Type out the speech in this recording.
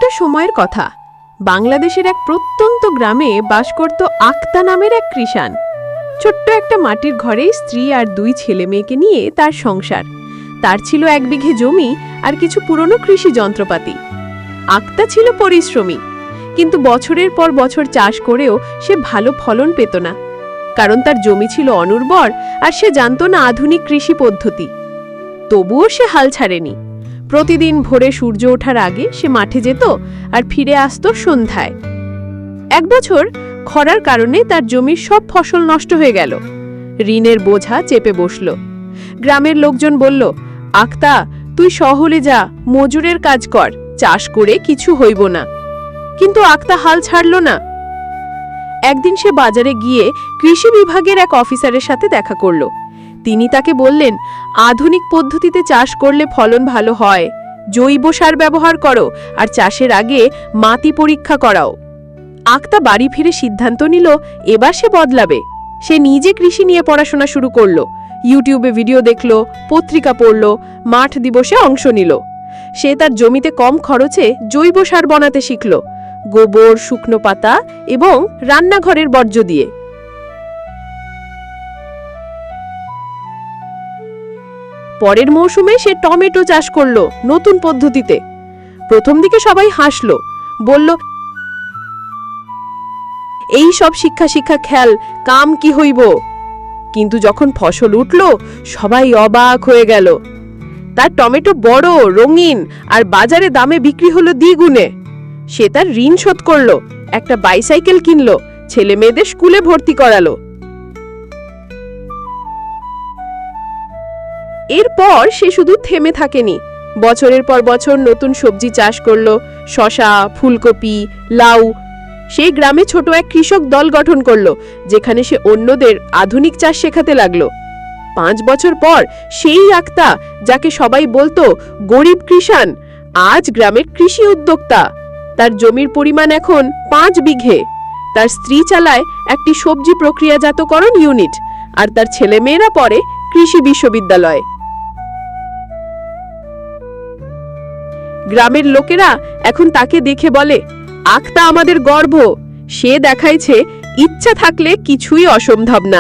একটা সময়ের কথা, বাংলাদেশের এক প্রত্যন্ত গ্রামে বাস করত আক্তা নামের এক কৃষাণ। ছোট্ট একটা মাটির ঘরে স্ত্রী আর 2 ছেলে মেয়েকে নিয়ে তার সংসার। তার ছিল 1 বিঘে জমি আর কিছু পুরনো কৃষি যন্ত্রপাতি। আক্তা ছিল পরিশ্রমী, কিন্তু বছরের পর বছর চাষ করেও সে ভালো ফলন পেত না, কারণ তার জমি ছিল অনুর্বর আর সে জানত না আধুনিক কৃষি পদ্ধতি। তবুও সে হাল ছাড়েনি। প্রতিদিন ভোরে সূর্য ওঠার আগে সে মাঠে যেত আর ফিরে আসত সন্ধ্যায়। এক বছর খরার কারণে তার জমির সব ফসল নষ্ট হয়ে গেল। ঋণের বোঝা চেপে বসল। গ্রামের লোকজন বলল, আক্তা, তুই শহরে যা, মজুরের কাজ কর, চাষ করে কিছু হইব না। কিন্তু আক্তা হাল ছাড়ল না। একদিন সে বাজারে গিয়ে কৃষি বিভাগের এক অফিসারের সাথে দেখা করল। তিনি তাকে বললেন, আধুনিক পদ্ধতিতে চাষ করলে ফলন ভালো হয়, জৈব সার ব্যবহার করো আর চাষের আগে মাটি পরীক্ষা করাও। আক্তা বাড়ি ফিরে সিদ্ধান্ত নিল এবার সে বদলাবে। সে নিজে কৃষি নিয়ে পড়াশোনা শুরু করলো, ইউটিউবে ভিডিও দেখল, পত্রিকা পড়ল, মাঠ দিবসে অংশ নিল। সে তার জমিতে কম খরচে জৈব সার বানাতে শিখল, গোবর, শুকনো পাতা এবং রান্নাঘরের বর্জ্য দিয়ে। পরের মৌসুমে সে টমেটো চাষ করলো নতুন পদ্ধতিতে। প্রথম দিকে সবাই হাসলো, বলল, এই সব শিক্ষা খেয়াল, কাম কি হইব। কিন্তু যখন ফসল উঠল সবাই অবাক হয়ে গেল। তার টমেটো বড়, রঙিন আর বাজারে দামে বিক্রি হলো দ্বিগুণে। সে তার ঋণ শোধ করলো, একটা বাইসাইকেল কিনলো, ছেলে মেয়েদের স্কুলে ভর্তি করালো। এরপর সে শুধু থেমে থাকেনি। বছরের পর বছর নতুন সবজি চাষ করলো, শসা, ফুলকপি, লাউ। সেই গ্রামে ছোট এক কৃষক দল গঠন করলো, যেখানে সে অন্যদের আধুনিক চাষ শেখাতে লাগলো। 5 বছর পর সেই আক্তা, যাকে সবাই বলতো গরিব কৃষাণ, আজ গ্রামের কৃষি উদ্যোক্তা। তার জমির পরিমাণ এখন 5 বিঘে। তার স্ত্রী চালায় একটি সবজি প্রক্রিয়াজাতকরণ ইউনিট আর তার ছেলেমেয়েরা পড়ে কৃষি বিশ্ববিদ্যালয়ে। গ্রামের লোকেরা এখন তাকে দেখে বলে, আক্তা আমাদের গর্ব। সে দেখাইছে ইচ্ছা থাকলে কিছুই অসম্ভব না।